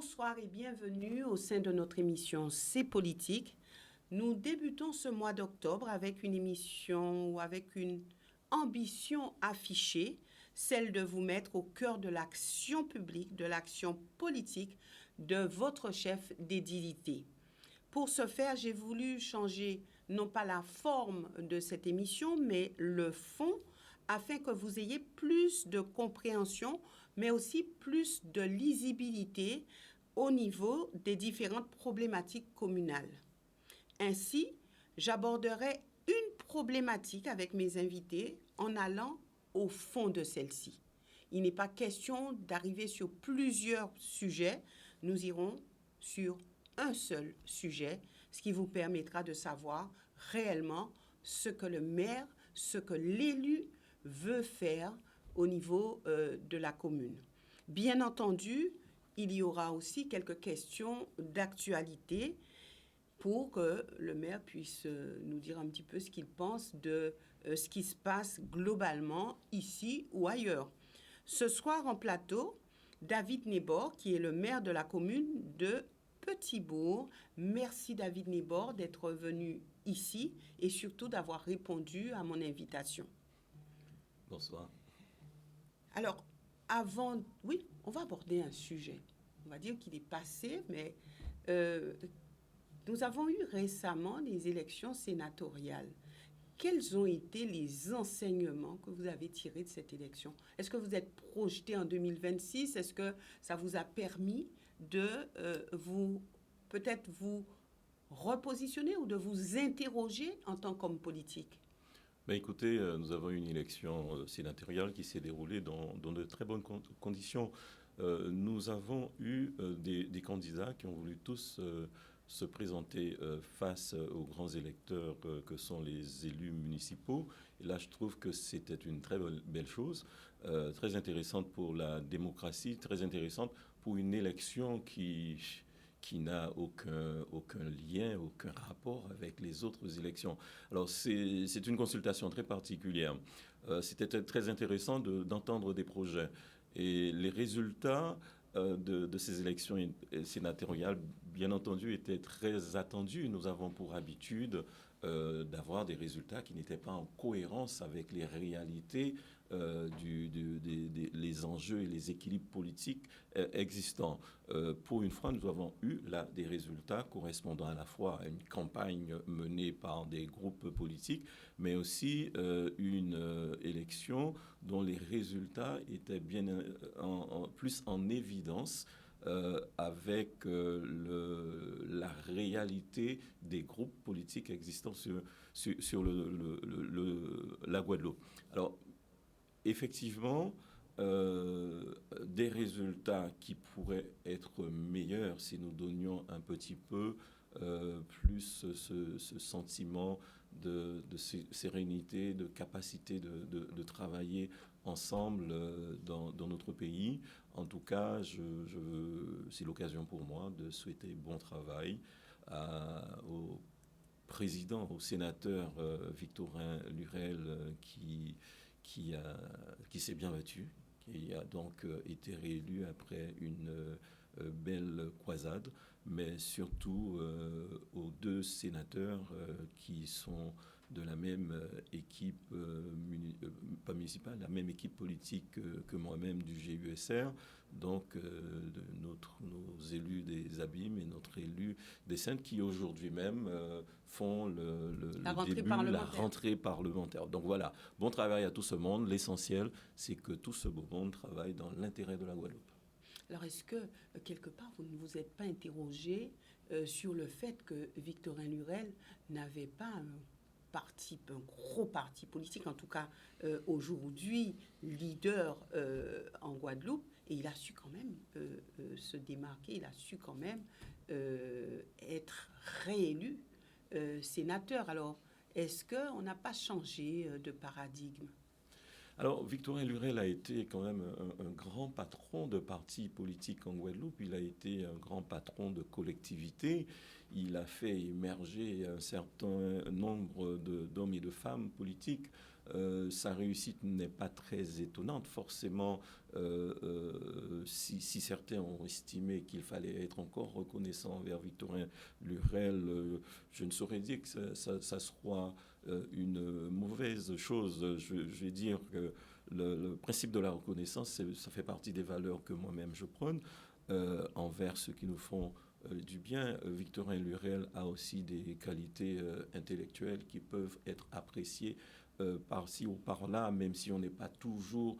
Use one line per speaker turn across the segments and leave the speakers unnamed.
Bonsoir et bienvenue au sein de notre émission C'est politique. Nous débutons ce mois d'octobre avec une émission ou avec une ambition affichée, celle de vous mettre au cœur de l'action publique, de l'action politique de votre chef d'édilité. Pour ce faire, j'ai voulu changer non pas la forme de cette émission, mais le fond, afin que vous ayez plus de compréhension, mais aussi plus de lisibilité au niveau des différentes problématiques communales. Ainsi, j'aborderai une problématique avec mes invités en allant au fond de celle-ci. Il n'est pas question d'arriver sur plusieurs sujets, nous irons sur un seul sujet, ce qui vous permettra de savoir réellement ce que le maire, ce que l'élu veut faire au niveau de la commune. Bien entendu, il y aura aussi quelques questions d'actualité pour que le maire puisse nous dire un petit peu ce qu'il pense de ce qui se passe globalement ici ou ailleurs. Ce soir en plateau, David Nébor, qui est le maire de la commune de Petit-Bourg. Merci David Nébor d'être venu ici et surtout d'avoir répondu à mon invitation.
Bonsoir.
Alors, oui, on va aborder un sujet. On va dire qu'il est passé, mais nous avons eu récemment les élections sénatoriales. Quels ont été les enseignements que vous avez tirés de cette élection? Est-ce que vous êtes projeté en 2026? Est-ce que ça vous a permis de peut-être vous repositionner ou de vous interroger en tant qu'homme politique?
Écoutez, nous avons eu une élection sénatoriale qui s'est déroulée dans de très bonnes conditions. Nous avons eu des candidats qui ont voulu tous se présenter face aux grands électeurs que sont les élus municipaux. Et là, je trouve que c'était une très belle chose, très intéressante pour la démocratie, très intéressante pour une élection qui n'a aucun lien, aucun rapport avec les autres élections. Alors, c'est une consultation très particulière. C'était très intéressant d'entendre des projets. Et les résultats de ces élections sénatoriales, bien entendu, étaient très attendus. Nous avons pour habitude d'avoir des résultats qui n'étaient pas en cohérence avec les réalités, les enjeux et les équilibres politiques existants. Pour une fois, nous avons eu là des résultats correspondant à la fois à une campagne menée par des groupes politiques, mais aussi une élection dont les résultats étaient bien plus en évidence avec la réalité des groupes politiques existants sur la Guadeloupe. Alors, effectivement, des résultats qui pourraient être meilleurs si nous donnions un petit peu plus ce sentiment de sérénité, de capacité de travailler ensemble dans notre pays. En tout cas, c'est l'occasion pour moi de souhaiter bon travail au président, au sénateur Victorin Lurel qui s'est bien battu, qui a donc été réélu après une belle croisade, mais surtout aux deux sénateurs qui sont de la même équipe, pas municipale, la même équipe politique que moi-même du GUSR, donc nos élus des Abîmes et notre élu des Saintes qui aujourd'hui même font la rentrée parlementaire. Donc voilà, bon travail à tout ce monde. L'essentiel, c'est que tout ce beau monde travaille dans l'intérêt de la Guadeloupe.
Alors, est-ce que, quelque part, vous ne vous êtes pas interrogé sur le fait que Victorin Lurel n'avait pas un gros parti politique, en tout cas aujourd'hui leader en Guadeloupe, et il a su quand même se démarquer, il a su quand même être réélu sénateur. Alors, est-ce qu'on n'a pas changé de paradigme?
Alors, Victorin Lurel a été quand même un grand patron de partis politiques en Guadeloupe. Il a été un grand patron de collectivités. Il a fait émerger un certain nombre d'hommes et de femmes politiques sa réussite n'est pas très étonnante. Forcément, si certains ont estimé qu'il fallait être encore reconnaissant envers Victorin Lurel, je ne saurais dire que ça soit une mauvaise chose. Je vais dire que le principe de la reconnaissance, ça fait partie des valeurs que moi-même je prône envers ceux qui nous font du bien. Victorin Lurel a aussi des qualités intellectuelles qui peuvent être appréciées par-ci ou par-là, même si on n'est pas toujours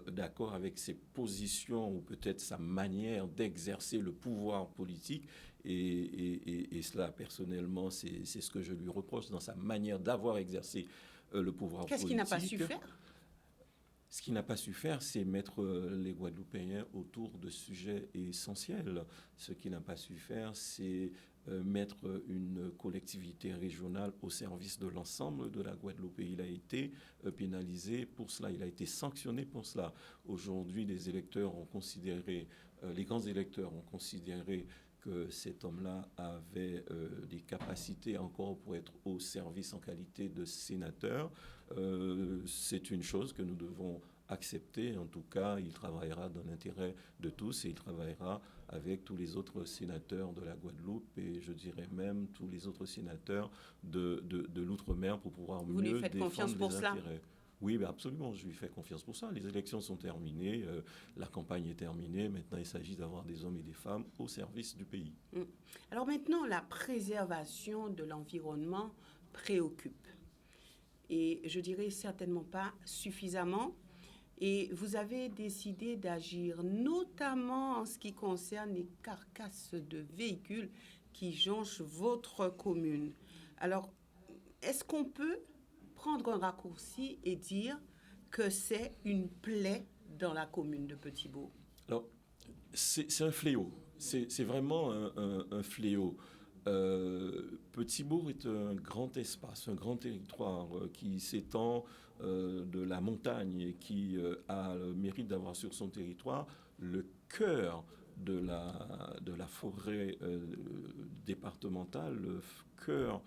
d'accord avec ses positions ou peut-être sa manière d'exercer le pouvoir politique. Et cela, personnellement, c'est ce que je lui reproche dans sa manière d'avoir exercé le pouvoir politique.
Qu'est-ce qu'il n'a pas su faire?
Ce qu'il n'a pas su faire, c'est mettre les Guadeloupéens autour de sujets essentiels. Ce qu'il n'a pas su faire, c'est mettre une collectivité régionale au service de l'ensemble de la Guadeloupe. Et il a été pénalisé pour cela, il a été sanctionné pour cela. Aujourd'hui, les électeurs ont considéré, les grands électeurs ont considéré que cet homme-là avait des capacités encore pour être au service en qualité de sénateur. C'est une chose que nous devons accepter. En tout cas, il travaillera dans l'intérêt de tous et il travaillera avec tous les autres sénateurs de la Guadeloupe et je dirais même tous les autres sénateurs de l'outre-mer pour pouvoir
mieux défendre les intérêts. Vous lui faites confiance pour cela?
Oui, ben absolument, je lui fais confiance pour ça. Les élections sont terminées, la campagne est terminée. Maintenant, il s'agit d'avoir des hommes et des femmes au service du pays.
Alors maintenant, la préservation de l'environnement préoccupe. Et je dirais certainement pas suffisamment. Et vous avez décidé d'agir notamment en ce qui concerne les carcasses de véhicules qui jonchent votre commune. Alors, est-ce qu'on peut prendre un raccourci et dire que c'est une plaie dans la commune de Petit-Bourg?
Alors, c'est un fléau. C'est vraiment un fléau. Petit-Bourg est un grand espace, un grand territoire qui s'étend de la montagne et qui a le mérite d'avoir sur son territoire le cœur de la forêt départementale, le cœur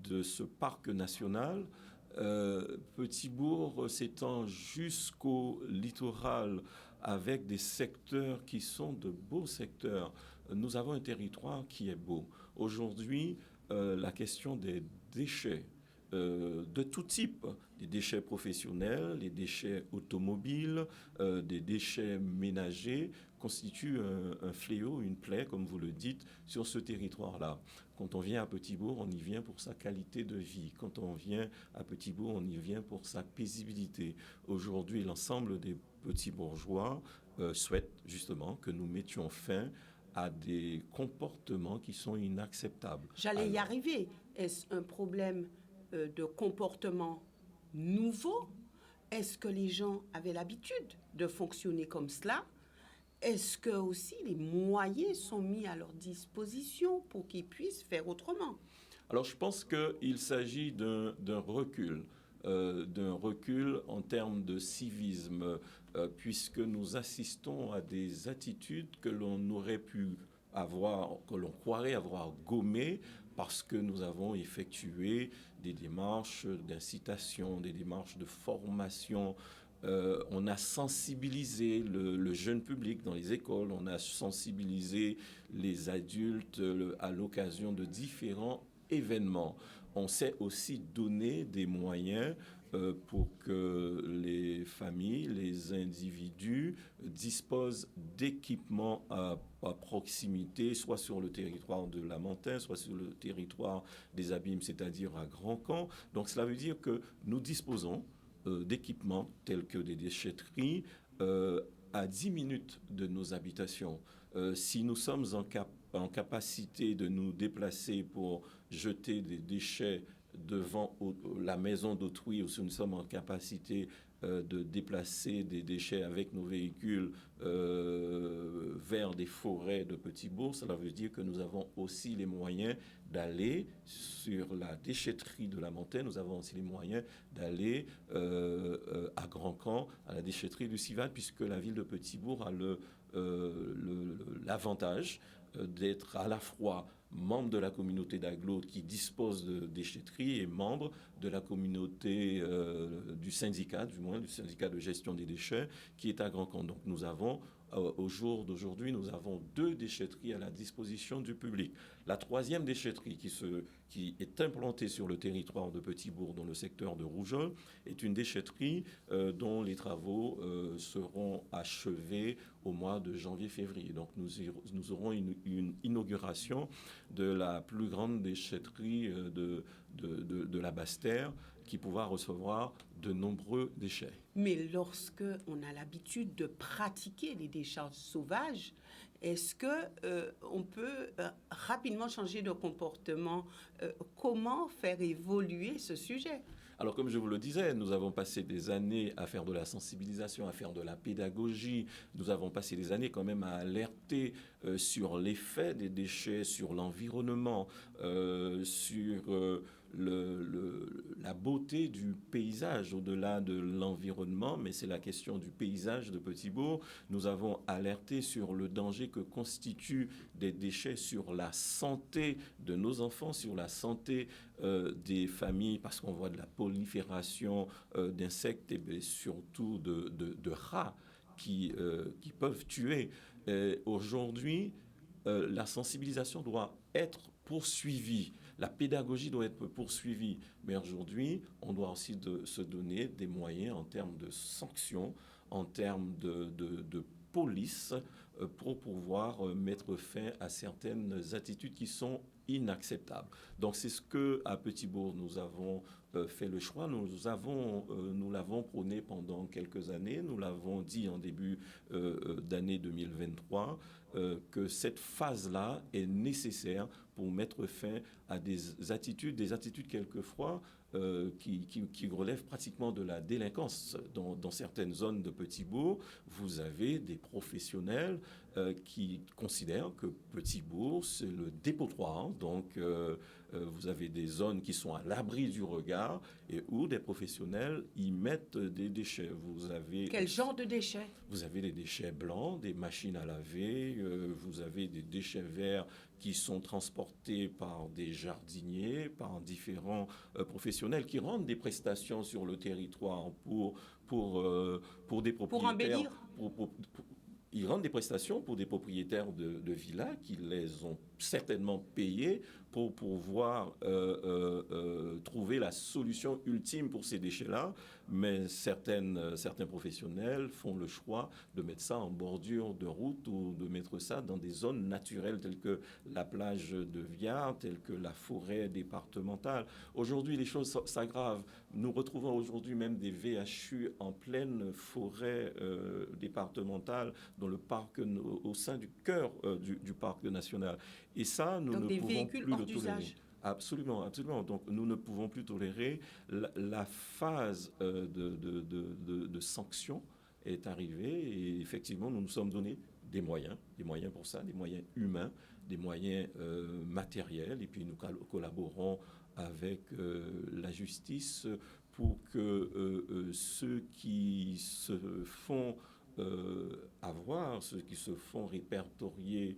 de ce parc national. Petit-Bourg s'étend jusqu'au littoral avec des secteurs qui sont de beaux secteurs. Nous avons un territoire qui est beau. Aujourd'hui, la question des déchets de tout type, des déchets professionnels, des déchets automobiles, des déchets ménagers, constitue un fléau, une plaie, comme vous le dites, sur ce territoire-là. Quand on vient à Petit-Bourg, on y vient pour sa qualité de vie. Quand on vient à Petit-Bourg, on y vient pour sa paisibilité. Aujourd'hui, l'ensemble des petits bourgeois souhaitent justement que nous mettions fin à des comportements qui sont inacceptables.
J'allais y arriver. Est-ce un problème de comportement nouveau? Est-ce que les gens avaient l'habitude de fonctionner comme cela? Est-ce que aussi les moyens sont mis à leur disposition pour qu'ils puissent faire autrement?
Alors je pense qu'il s'agit d'un recul en termes de civisme, puisque nous assistons à des attitudes que l'on aurait pu avoir, que l'on croirait avoir gommées, parce que nous avons effectué des démarches d'incitation, des démarches de formation. On a sensibilisé le jeune public dans les écoles, on a sensibilisé les adultes à l'occasion de différents événements. On s'est aussi donné des moyens pour que les familles, les individus disposent d'équipements à proximité, soit sur le territoire de Lamentin, soit sur le territoire des Abîmes, c'est-à-dire à Grand-Camp. Donc cela veut dire que nous disposons d'équipements tels que des déchetteries à 10 minutes de nos habitations. Si nous sommes en capacité de nous déplacer pour jeter des déchets devant la maison d'autrui, ou si nous sommes en capacité de déplacer des déchets avec nos véhicules vers des forêts de Petit-Bourg, cela veut dire que nous avons aussi les moyens d'aller sur la déchetterie de la montagne, nous avons aussi les moyens d'aller à Grand-Camp, à la déchetterie du Cival, puisque la ville de Petit-Bourg a l'avantage d'être à la fois membre de la communauté d'agglo qui dispose de déchetterie et membre de la communauté du syndicat, du moins du syndicat de gestion des déchets, qui est à Grand Camp. Donc nous avons, au jour d'aujourd'hui, nous avons 2 déchetteries à la disposition du public. La 3e déchetterie qui est implantée sur le territoire de Petit-Bourg, dans le secteur de Rougeole, est une déchetterie dont les travaux seront achevés au mois de janvier-février. Donc nous aurons une inauguration de la plus grande déchetterie de la Basse-Terre qui pourra recevoir de nombreux déchets.
Mais lorsque on a l'habitude de pratiquer les décharges sauvages, est-ce que on peut rapidement changer de comportement? Comment faire évoluer ce sujet?
Alors, comme je vous le disais, nous avons passé des années à faire de la sensibilisation, à faire de la pédagogie. Nous avons passé des années quand même à alerter sur l'effet des déchets, sur l'environnement, sur la beauté du paysage au-delà de l'environnement, mais c'est la question du paysage de Petit-Bourg. Nous avons alerté sur le danger que constituent des déchets sur la santé de nos enfants, sur la santé des familles, parce qu'on voit de la prolifération d'insectes et surtout de rats qui peuvent tuer. Aujourd'hui, la sensibilisation doit être poursuivie. La pédagogie doit être poursuivie. Mais aujourd'hui, on doit aussi se donner des moyens en termes de sanctions, en termes de police, pour pouvoir mettre fin à certaines attitudes qui sont inacceptables. Donc c'est ce qu'à Petit-Bourg, nous avons fait le choix. Nous l'avons prôné pendant quelques années. Nous l'avons dit en début d'année 2023 que cette phase-là est nécessaire pour mettre fin à des attitudes quelquefois qui relèvent pratiquement de la délinquance. Dans certaines zones de Petit-Bourg, vous avez des professionnels qui considèrent que Petit-Bourg, c'est le dépotoir. Donc, vous avez des zones qui sont à l'abri du regard et où des professionnels y mettent des déchets.
Quel genre de déchets?
Vous avez des déchets blancs, des machines à laver, vous avez des déchets verts qui sont transportés par des jardiniers, par différents professionnels qui rendent des prestations sur le territoire pour des propriétaires.
Pour embellir?
Ils rendent des prestations pour des propriétaires de villas qui les ont certainement payés pour pouvoir trouver la solution ultime pour ces déchets-là. Mais certains professionnels font le choix de mettre ça en bordure de route ou de mettre ça dans des zones naturelles telles que la plage de Viard, telles que la forêt départementale. Aujourd'hui, les choses s'aggravent. Nous retrouvons aujourd'hui même des VHU en pleine forêt départementale dans le parc, au sein du cœur du parc national. Et ça, nous ne pouvons plus le tolérer. Absolument, absolument. Donc, nous ne pouvons plus tolérer. La phase de sanction est arrivée et effectivement, nous nous sommes donné des moyens pour ça, des moyens humains, des moyens matériels. Et puis, nous collaborons avec la justice pour que ceux qui se font ceux qui se font répertorier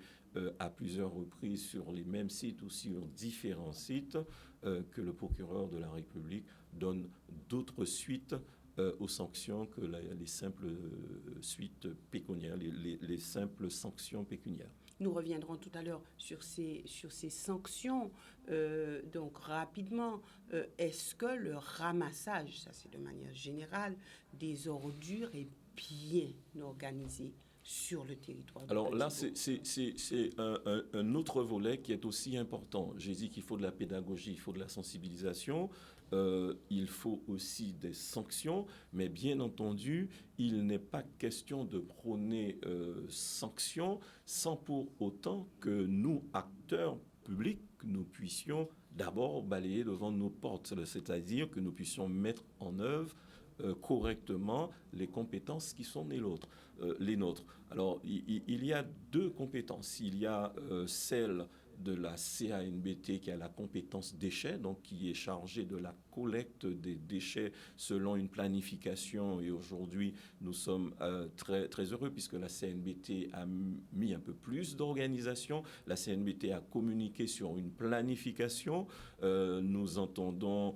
à plusieurs reprises sur les mêmes sites ou sur différents sites, que le procureur de la République donne d'autres suites aux sanctions que les simples suites pécuniaires, les simples sanctions pécuniaires.
Nous reviendrons tout à l'heure sur ces sanctions. Donc rapidement, est-ce que le ramassage, ça c'est de manière générale, des ordures est bien organisé sur le territoire?
Alors là, c'est un autre volet qui est aussi important. J'ai dit qu'il faut de la pédagogie, il faut de la sensibilisation, il faut aussi des sanctions, mais bien entendu, il n'est pas question de prôner sanctions sans pour autant que nous, acteurs publics, nous puissions d'abord balayer devant nos portes, c'est-à-dire que nous puissions mettre en œuvre correctement les compétences qui sont les nôtres. Alors, il y a 2 compétences. Il y a celle de la CANBT qui a la compétence déchets, donc qui est chargée de la collecte des déchets selon une planification. Et aujourd'hui, nous sommes très, très heureux puisque la CNBT a mis un peu plus d'organisation. La CNBT a communiqué sur une planification. Nous entendons,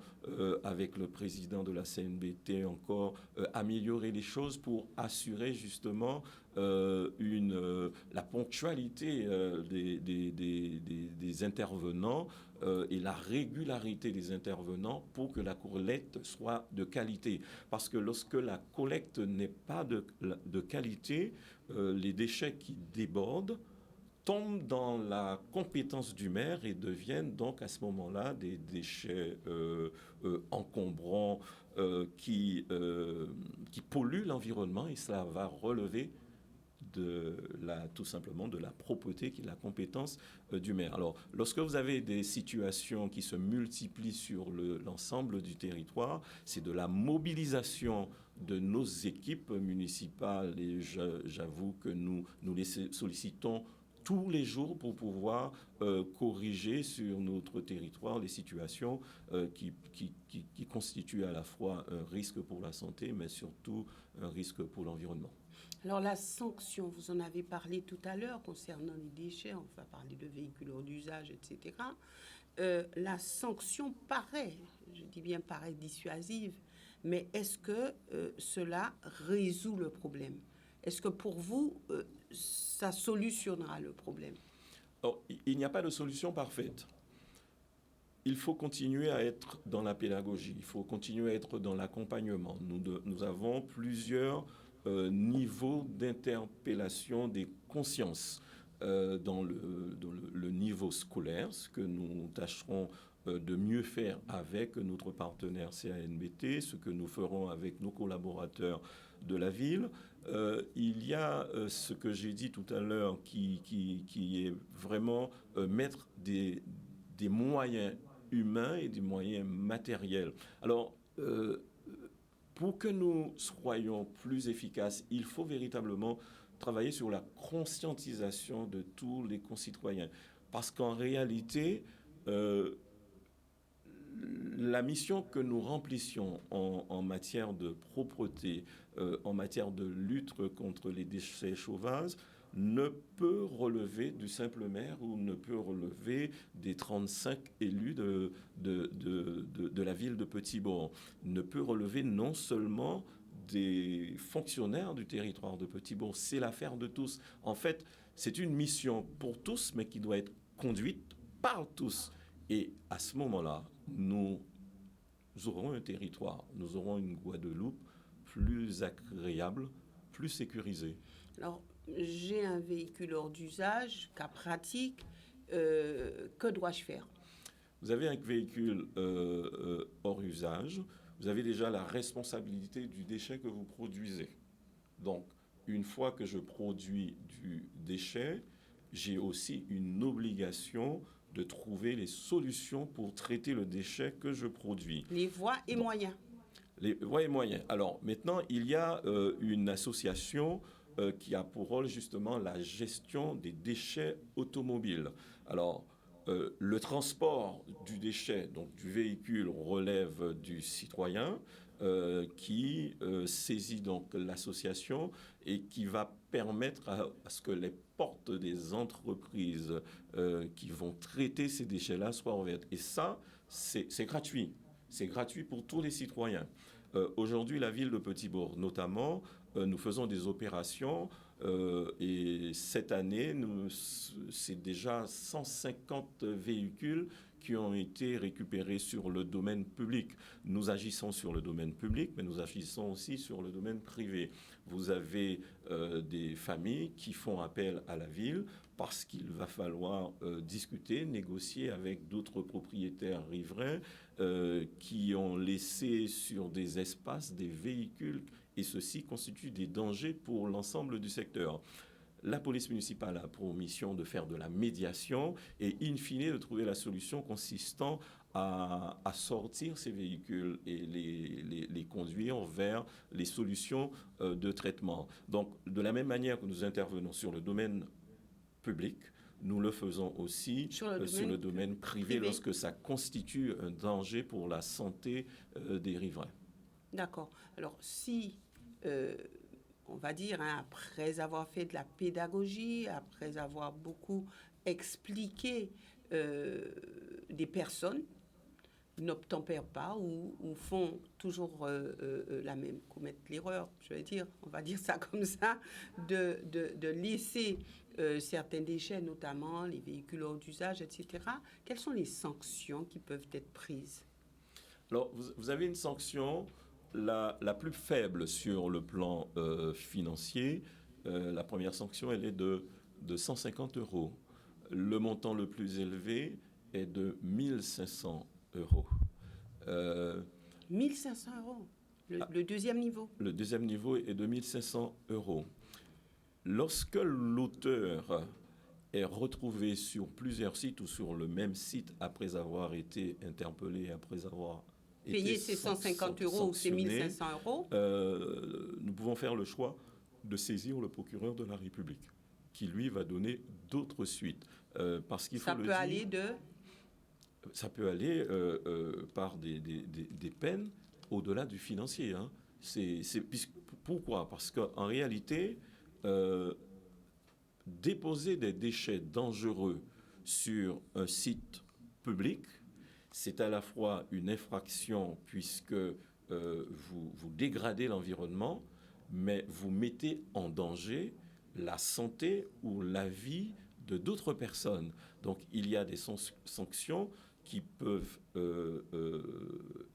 avec le président de la CNBT encore, améliorer les choses pour assurer justement la ponctualité des intervenants et la régularité des intervenants pour que la collecte soit de qualité. Parce que lorsque la collecte n'est pas de qualité, les déchets qui débordent tombent dans la compétence du maire et deviennent donc à ce moment-là des déchets encombrants qui polluent l'environnement, et cela va relever tout simplement de la propreté qui est la compétence du maire. Alors, lorsque vous avez des situations qui se multiplient sur l'ensemble du territoire, c'est de la mobilisation de nos équipes municipales, et j'avoue que nous les sollicitons tous les jours pour pouvoir corriger sur notre territoire les situations qui constituent à la fois un risque pour la santé, mais surtout un risque pour l'environnement.
Alors la sanction, vous en avez parlé tout à l'heure concernant les déchets, on va parler de véhicules hors d'usage, etc. La sanction paraît, je dis bien paraît dissuasive, mais est-ce que cela résout le problème? Est-ce que pour vous, ça solutionnera le problème?
Alors, il n'y a pas de solution parfaite. Il faut continuer à être dans la pédagogie, il faut continuer à être dans l'accompagnement. Nous avons plusieurs niveaux d'interpellation des consciences dans le niveau scolaire, ce que nous tâcherons de mieux faire avec notre partenaire CANBT, ce que nous ferons avec nos collaborateurs de la ville. Il y a ce que j'ai dit tout à l'heure qui est vraiment mettre des moyens humains et des moyens matériels. Alors, pour que nous soyons plus efficaces, il faut véritablement travailler sur la conscientisation de tous les concitoyens. Parce qu'en réalité, la mission que nous remplissions en matière de propreté, en matière de lutte contre les déchets sauvages, ne peut relever du simple maire ou ne peut relever des 35 élus de la ville de Petit-Bourg. Ne peut relever non seulement des fonctionnaires du territoire de Petit-Bourg, c'est l'affaire de tous. En fait, c'est une mission pour tous, mais qui doit être conduite par tous. Et à ce moment-là, nous aurons un territoire, nous aurons une Guadeloupe plus agréable, plus sécurisée.
Alors, j'ai un véhicule hors d'usage, cas pratique, que dois-je faire?
Vous avez un véhicule hors usage, vous avez déjà la responsabilité du déchet que vous produisez. Donc, une fois que je produis du déchet, j'ai aussi une obligation de trouver les solutions pour traiter le déchet que je produis.
Les voies et moyens.
Les voies et moyens. Alors, maintenant, il y a une association qui a pour rôle justement la gestion des déchets automobiles. Alors, le transport du déchet, donc du véhicule, relève du citoyen qui saisit donc l'association et qui va permettre à ce que les portes des entreprises qui vont traiter ces déchets-là soient ouvertes. Et ça, c'est gratuit. C'est gratuit pour tous les citoyens. Aujourd'hui, la ville de Petit-Bourg, notamment, nous faisons des opérations et cette année, c'est déjà 150 véhicules qui ont été récupérés sur le domaine public. Nous agissons sur le domaine public, mais nous agissons aussi sur le domaine privé. Vous avez des familles qui font appel à la ville parce qu'il va falloir discuter, négocier avec d'autres propriétaires riverains qui ont laissé sur des espaces des véhicules, et ceci constitue des dangers pour l'ensemble du secteur. La police municipale a pour mission de faire de la médiation et, in fine, de trouver la solution consistant à sortir ces véhicules et les conduire vers les solutions de traitement. Donc, de la même manière que nous intervenons sur le domaine public, nous le faisons aussi sur le domaine privé lorsque ça constitue un danger pour la santé des riverains.
D'accord. Alors, si, on va dire, après avoir fait de la pédagogie, après avoir beaucoup expliqué, des personnes n'obtempèrent pas ou font toujours commettent l'erreur, je vais dire, on va dire ça comme ça, de laisser certains déchets, notamment les véhicules hors d'usage, etc. Quelles sont les sanctions qui peuvent être prises?
Alors, vous avez une sanction la plus faible sur le plan financier. La première sanction, elle est de 150 euros. Le montant le plus élevé est de 1500 euros.
1500 euros, le deuxième niveau.
Le deuxième niveau est de 1500 euros. Lorsque l'auteur est retrouvé sur plusieurs sites ou sur le même site après avoir été interpellé, après avoir
payer ces 150 euros ou ces 1500 euros,
nous pouvons faire le choix de saisir le procureur de la République, qui lui va donner d'autres suites. Parce qu'il faut
ça peut aller de...
Ça peut aller par des peines au-delà du financier. Hein. Pourquoi? Parce qu'en réalité, déposer des déchets dangereux sur un site public, c'est à la fois une infraction puisque vous dégradez l'environnement, mais vous mettez en danger la santé ou la vie de d'autres personnes. Donc il y a des sanctions qui peuvent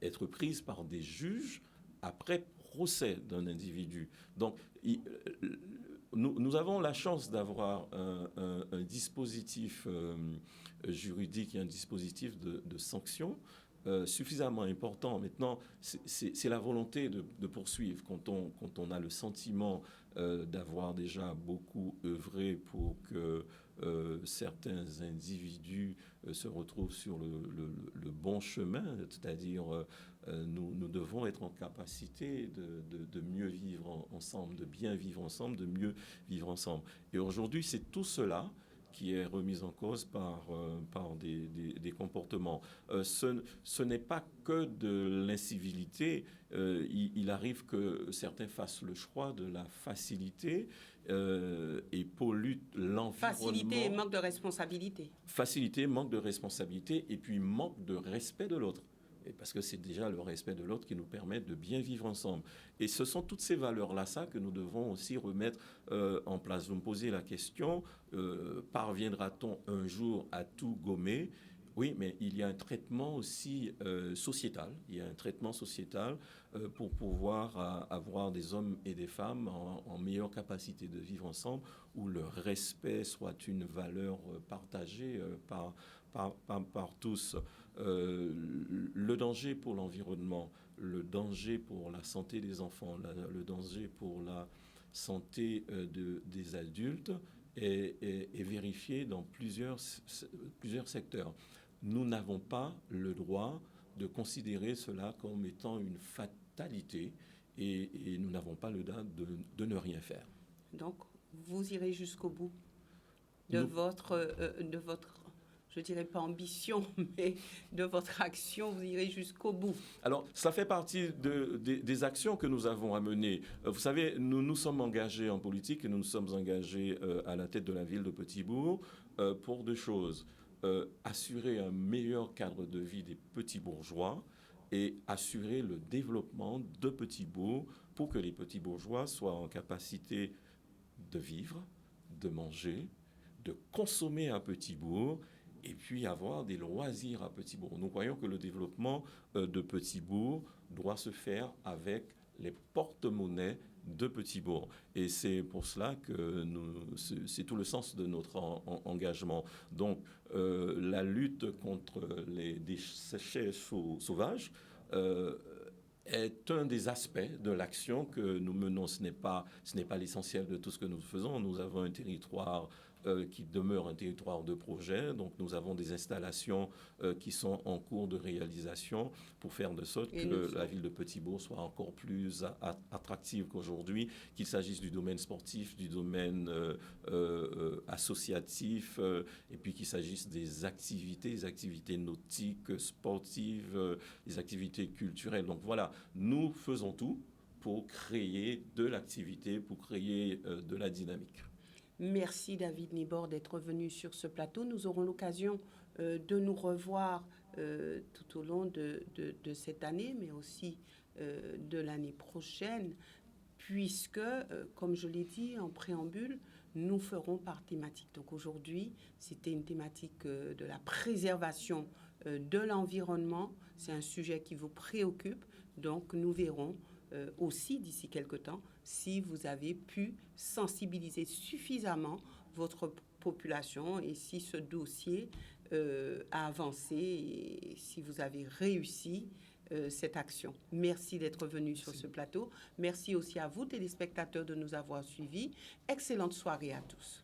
être prises par des juges après procès d'un individu. Donc nous avons la chance d'avoir un dispositif juridique et un dispositif de sanctions suffisamment important. Maintenant, c'est la volonté de poursuivre. Quand on a le sentiment d'avoir déjà beaucoup œuvré pour que certains individus se retrouvent sur le bon chemin, c'est-à-dire nous devons être en capacité de mieux vivre ensemble, de bien vivre ensemble, de mieux vivre ensemble. Et aujourd'hui, c'est tout cela qui est remise en cause par des comportements. Ce n'est pas que de l'incivilité. Il arrive que certains fassent le choix de la facilité et polluent l'environnement.
Facilité et manque de responsabilité.
Facilité, manque de responsabilité et puis manque de respect de l'autre. Parce que c'est déjà le respect de l'autre qui nous permet de bien vivre ensemble. Et ce sont toutes ces valeurs-là, ça, que nous devons aussi remettre en place. Vous me posez la question, parviendra-t-on un jour à tout gommer? Oui, mais il y a un traitement aussi sociétal. Il y a un traitement sociétal pour pouvoir avoir des hommes et des femmes en meilleure capacité de vivre ensemble, où le respect soit une valeur partagée par tous. Le danger pour l'environnement, le danger pour la santé des enfants, le danger pour la santé des adultes est vérifié dans plusieurs secteurs. Nous n'avons pas le droit de considérer cela comme étant une fatalité et nous n'avons pas le droit de ne rien faire.
Donc, vous irez jusqu'au bout de votre je dirais pas ambition, mais de votre action, vous irez jusqu'au bout.
Alors, ça fait partie des actions que nous avons à mener. Vous savez, nous sommes engagés en politique et nous nous sommes engagés à la tête de la ville de Petit-Bourg pour deux choses. Assurer un meilleur cadre de vie des petits bourgeois et assurer le développement de Petit-Bourg pour que les petits bourgeois soient en capacité de vivre, de manger, de consommer à Petit-Bourg et puis avoir des loisirs à Petit-Bourg. Nous croyons que le développement de Petit-Bourg doit se faire avec les porte-monnaies de Petit-Bourg. Et c'est pour cela que c'est tout le sens de notre engagement. Donc, la lutte contre les déchets sauvages est un des aspects de l'action que nous menons. Ce n'est pas l'essentiel de tout ce que nous faisons. Nous avons un territoire qui demeure un territoire de projet. Donc, nous avons des installations qui sont en cours de réalisation pour faire de sorte que la ville de Petit-Bourg soit encore plus attractive qu'aujourd'hui, qu'il s'agisse du domaine sportif, du domaine associatif, et puis qu'il s'agisse des activités nautiques, sportives, des activités culturelles. Donc voilà, nous faisons tout pour créer de l'activité, pour créer de la dynamique.
Merci David Nibord d'être venu sur ce plateau. Nous aurons l'occasion de nous revoir tout au long de cette année, mais aussi de l'année prochaine, puisque, comme je l'ai dit en préambule, nous ferons par thématique. Donc aujourd'hui, c'était une thématique de la préservation de l'environnement. C'est un sujet qui vous préoccupe, donc nous verrons aussi d'ici quelque temps si vous avez pu sensibiliser suffisamment votre population et si ce dossier a avancé et si vous avez réussi cette action. Merci d'être venu sur ce plateau. Merci aussi à vous, téléspectateurs, de nous avoir suivis. Excellente soirée à tous.